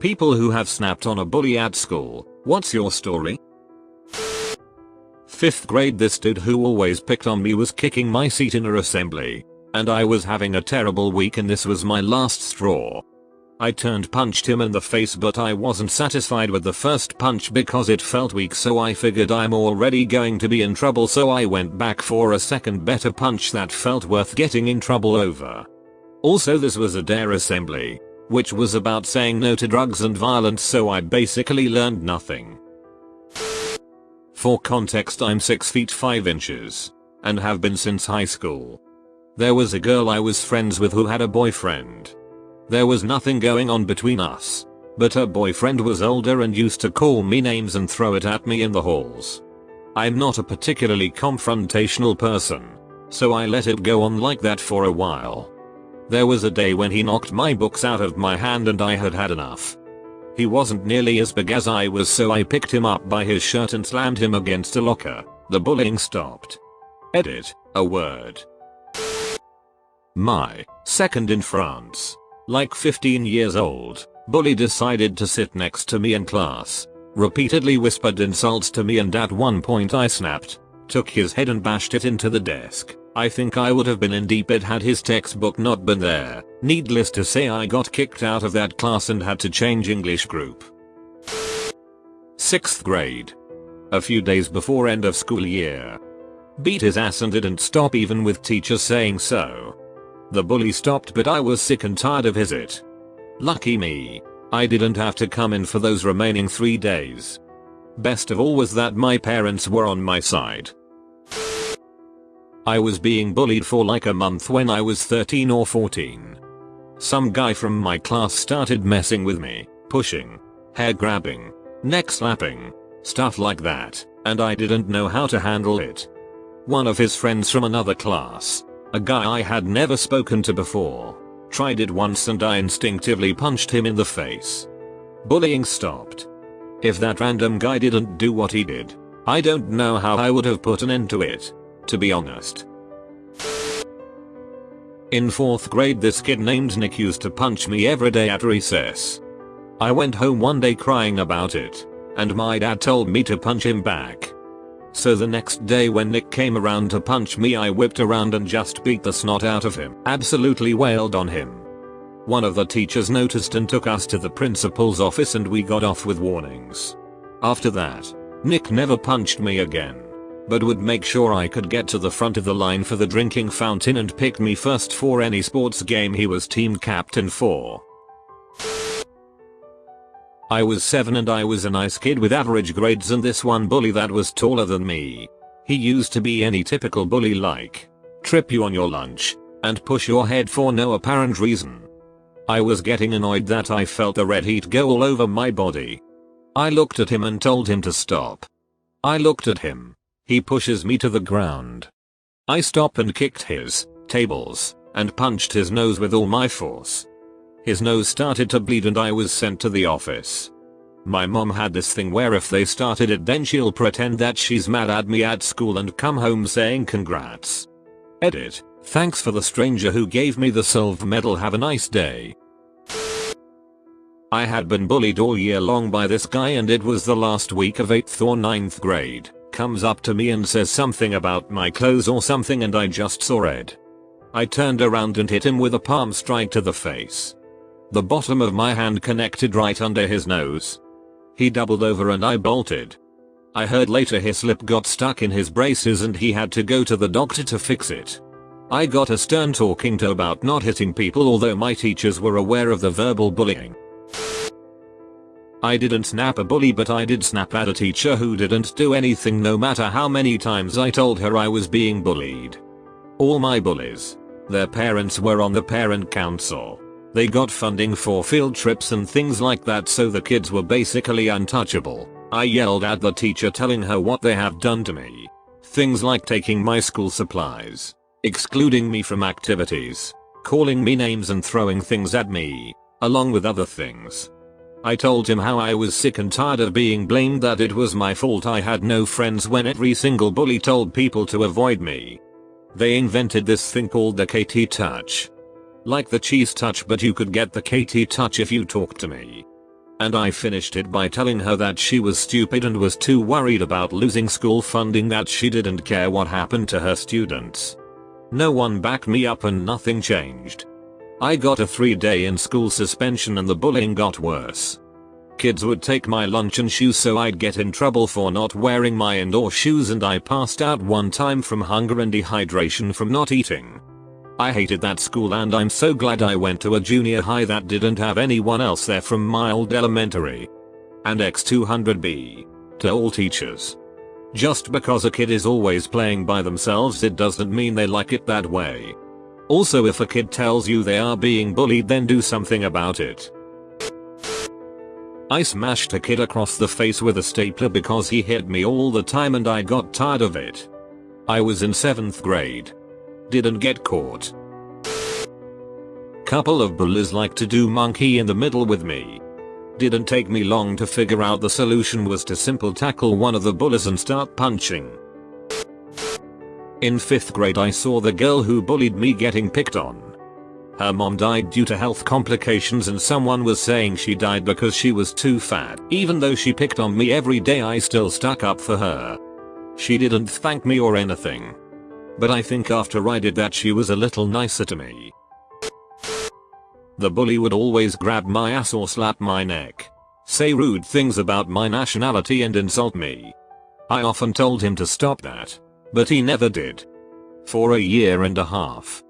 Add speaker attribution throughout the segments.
Speaker 1: People who have snapped on a bully at school, what's your story? 5th grade. This dude who always picked on me was kicking my seat in a assembly. And I was having a terrible week and this was my last straw. I punched him in the face, but I wasn't satisfied with the first punch because it felt weak, so I figured I'm already going to be in trouble, so I went back for a second better punch that felt worth getting in trouble over. Also, this was a dare assembly, which was about saying no to drugs and violence, so I basically learned nothing. For context, I'm 6 feet 5 inches and have been since high school. There was a girl I was friends with who had a boyfriend. There was nothing going on between us, but her boyfriend was older and used to call me names and throw it at me in the halls. I'm not a particularly confrontational person, so I let it go on like that for a while. There was a day when he knocked my books out of my hand and I had had enough. He wasn't nearly as big as I was, so I picked him up by his shirt and slammed him against a locker. The bullying stopped. Edit, a word. My second in France. Like 15 years old, bully decided to sit next to me in class, repeatedly whispered insults to me, and at one point I snapped, took his head and bashed it into the desk. I think I would have been in deep ed had his textbook not been there. Needless to say, I got kicked out of that class and had to change English group. 6th grade. A few days before end of school year. Beat his ass and didn't stop even with teachers saying so. The bully stopped, but I was sick and tired of it. Lucky me, I didn't have to come in for those remaining 3 days. Best of all was that my parents were on my side. I was being bullied for like a month when I was 13 or 14. Some guy from my class started messing with me, pushing, hair grabbing, neck slapping, stuff like that, and I didn't know how to handle it. One of his friends from another class, a guy I had never spoken to before, tried it once and I instinctively punched him in the face. Bullying stopped. If that random guy didn't do what he did, I don't know how I would have put an end to it, to be honest. In 4th grade, this kid named Nick used to punch me every day at recess. I went home one day crying about it, and my dad told me to punch him back. So the next day when Nick came around to punch me, I whipped around and just beat the snot out of him. Absolutely wailed on him. One of the teachers noticed and took us to the principal's office and we got off with warnings. After that, Nick never punched me again, but would make sure I could get to the front of the line for the drinking fountain and picked me first for any sports game he was team captain for. I was 7 and I was a nice kid with average grades, and this one bully that was taller than me. He used to be any typical bully, like trip you on your lunch and push your head for no apparent reason. I was getting annoyed that I felt the red heat go all over my body. I looked at him and told him to stop. I looked at him. He pushes me to the ground. I stopped and kicked his tables and punched his nose with all my force. His nose started to bleed and I was sent to the office. My mom had this thing where if they started it, then she'll pretend that she's mad at me at school and come home saying congrats. Edit, thanks for the stranger who gave me the silver medal, have a nice day. I had been bullied all year long by this guy and it was the last week of 8th or 9th grade. Comes up to me and says something about my clothes or something and I just saw red. I turned around and hit him with a palm strike to the face. The bottom of my hand connected right under his nose. He doubled over and I bolted. I heard later his lip got stuck in his braces and he had to go to the doctor to fix it. I got a stern talking to about not hitting people, although my teachers were aware of the verbal bullying. I didn't snap a bully, but I did snap at a teacher who didn't do anything no matter how many times I told her I was being bullied. All my bullies, their parents were on the parent council. They got funding for field trips and things like that, so the kids were basically untouchable. I yelled at the teacher telling her what they have done to me. Things like taking my school supplies, excluding me from activities, calling me names and throwing things at me, along with other things. I told him how I was sick and tired of being blamed, that it was my fault I had no friends when every single bully told people to avoid me. They invented this thing called the KT touch. Like the cheese touch, but you could get the KT touch if you talked to me. And I finished it by telling her that she was stupid and was too worried about losing school funding that she didn't care what happened to her students. No one backed me up and nothing changed. I got a 3-day in-school suspension and the bullying got worse. Kids would take my lunch and shoes so I'd get in trouble for not wearing my indoor shoes, and I passed out one time from hunger and dehydration from not eating. I hated that school and I'm so glad I went to a junior high that didn't have anyone else there from my old elementary. And X200B. To all teachers. Just because a kid is always playing by themselves, it doesn't mean they like it that way. Also, if a kid tells you they are being bullied, then do something about it. I smashed a kid across the face with a stapler because he hit me all the time and I got tired of it. I was in 7th grade. Didn't get caught. Couple of bullies like to do monkey in the middle with me. Didn't take me long to figure out the solution was to simple tackle one of the bullies and start punching. In 5th grade I saw the girl who bullied me getting picked on. Her mom died due to health complications and someone was saying she died because she was too fat. Even though she picked on me every day, I still stuck up for her. She didn't thank me or anything. But I think after I did that she was a little nicer to me. The bully would always grab my ass or slap my neck, say rude things about my nationality and insult me. I often told him to stop that, but he never did. For a year and a half.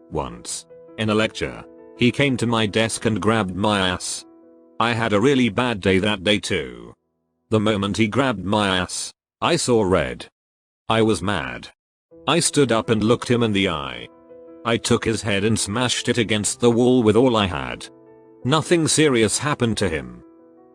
Speaker 1: Once, in a lecture, he came to my desk and grabbed my ass. I had a really bad day that day too. The moment he grabbed my ass, I saw red. I was mad. I stood up and looked him in the eye. I took his head and smashed it against the wall with all I had. Nothing serious happened to him.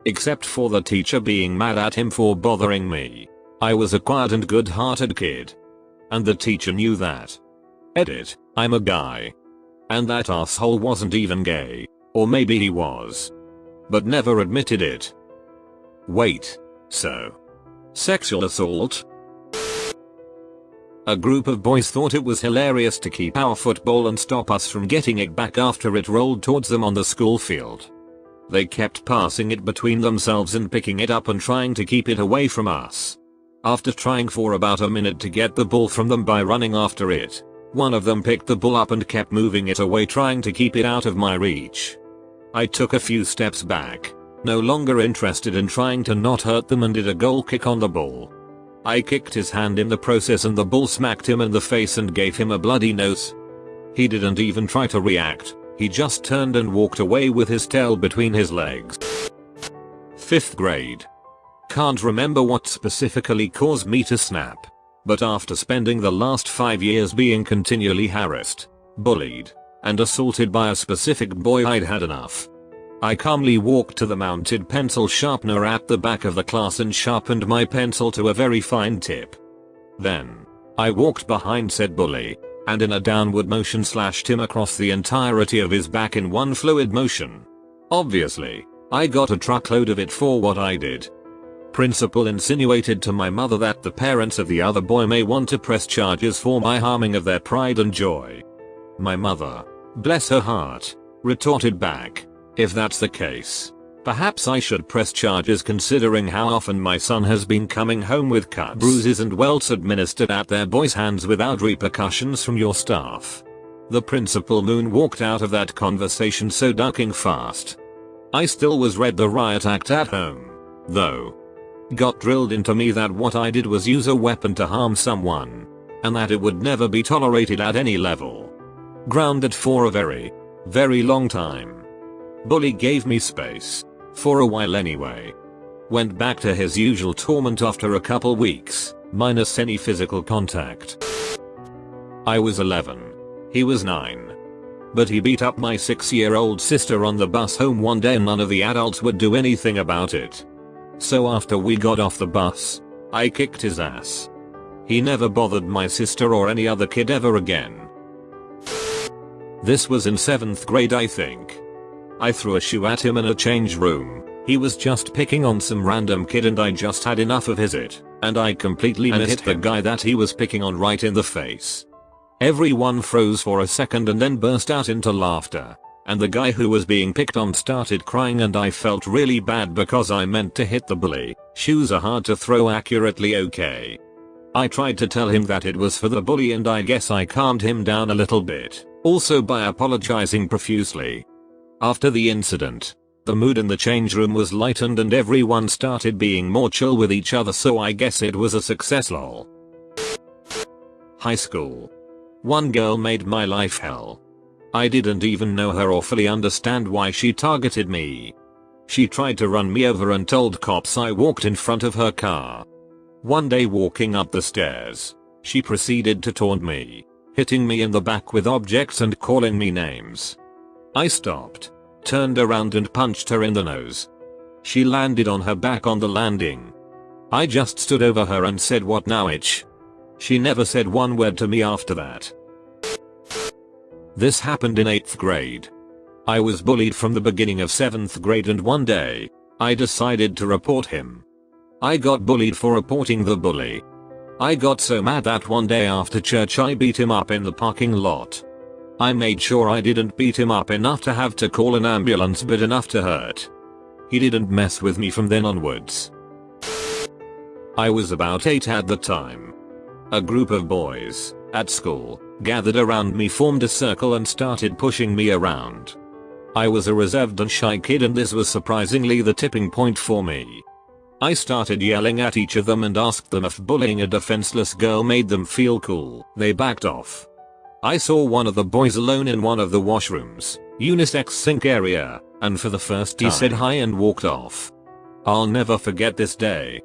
Speaker 1: Except for the teacher being mad at him for bothering me. I was a quiet and good-hearted kid. And the teacher knew that. Edit, I'm a guy. And that asshole wasn't even gay. Or maybe he was. But never admitted it. Wait. So. Sexual assault? A group of boys thought it was hilarious to keep our football and stop us from getting it back after it rolled towards them on the school field. They kept passing it between themselves and picking it up and trying to keep it away from us. After trying for about a minute to get the ball from them by running after it, one of them picked the ball up and kept moving it away, trying to keep it out of my reach. I took a few steps back, no longer interested in trying to not hurt them, and did a goal kick on the ball. I kicked his hand in the process and the ball smacked him in the face and gave him a bloody nose. He didn't even try to react, he just turned and walked away with his tail between his legs. 5th grade. Can't remember what specifically caused me to snap. But after spending the last 5 years being continually harassed, bullied, and assaulted by a specific boy, I'd had enough. I calmly walked to the mounted pencil sharpener at the back of the class and sharpened my pencil to a very fine tip. Then, I walked behind said bully, and in a downward motion slashed him across the entirety of his back in one fluid motion. Obviously, I got a truckload of it for what I did. Principal insinuated to my mother that the parents of the other boy may want to press charges for my harming of their pride and joy. My mother, bless her heart, retorted back, if that's the case, perhaps I should press charges considering how often my son has been coming home with cuts, bruises and welts administered at their boys' hands without repercussions from your staff. The principal moonwalked out of that conversation, so ducking fast. I still was read the riot act at home, though. Got drilled into me that what I did was use a weapon to harm someone, and that it would never be tolerated at any level. Grounded for a very, very long time. Bully gave me space. For a while anyway. Went back to his usual torment after a couple weeks, minus any physical contact. I was 11. He was 9. But he beat up my 6-year-old sister on the bus home one day and none of the adults would do anything about it. So after we got off the bus, I kicked his ass. He never bothered my sister or any other kid ever again. This was in 7th grade, I think. I threw a shoe at him in a change room. He was just picking on some random kid and I just had enough of his it, and I completely hit the guy that he was picking on right in the face. Everyone froze for a second and then burst out into laughter. and the guy who was being picked on started crying and I felt really bad because I meant to hit the bully. Shoes are hard to throw accurately, okay? I tried to tell him that it was for the bully and I guess I calmed him down a little bit, also by apologizing profusely. After the incident, the mood in the change room was lightened and everyone started being more chill with each other, so I guess it was a success lol. High school. One girl made my life hell. I didn't even know her or fully understand why she targeted me. She tried to run me over and told cops I walked in front of her car. One day walking up the stairs, she proceeded to taunt me, hitting me in the back with objects and calling me names. I stopped, turned around and punched her in the nose. She landed on her back on the landing. I just stood over her and said, "What now, itch?" She never said one word to me after that. This happened in 8th grade. I was bullied from the beginning of 7th grade and one day, I decided to report him. I got bullied for reporting the bully. I got so mad that one day after church I beat him up in the parking lot. I made sure I didn't beat him up enough to have to call an ambulance but enough to hurt. He didn't mess with me from then onwards. I was about 8 at the time. A group of boys, at school, gathered around me, formed a circle and started pushing me around. I was a reserved and shy kid and this was surprisingly the tipping point for me. I started yelling at each of them and asked them if bullying a defenseless girl made them feel cool. They backed off. I saw one of the boys alone in one of the washrooms, unisex sink area, and for the first time he said hi and walked off. I'll never forget this day.